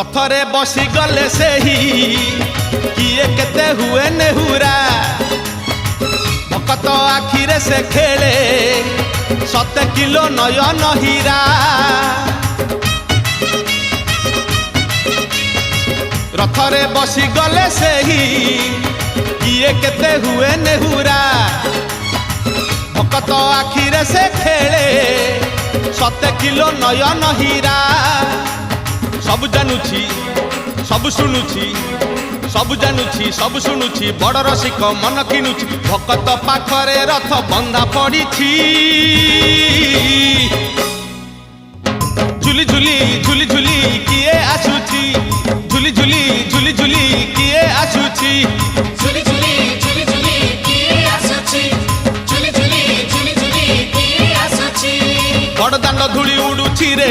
रथरे बसी गले से ही किए केते हुए नेहुरा भकत आखिरे से खेले 7 किलो नयन हीरा रथरे बसी गले से ही किए केते हुए नेहुरा भकत आखिरे से खेले 7 किलो नयन हीरा सब जानुची सब शुणुची सब जानुची सब शुणुची बड़ रसिक मन किनुची भकत पाखरे रथ बंधा पड़ी झुली झुली झुली झुली किए आसुची झुली झुली झुली झुली किए आसुची झुली झुली झुली झुली किए आसुची झुली झुली झुली झुली किए आसुची बड़ दांड धूली उड़ुची रे।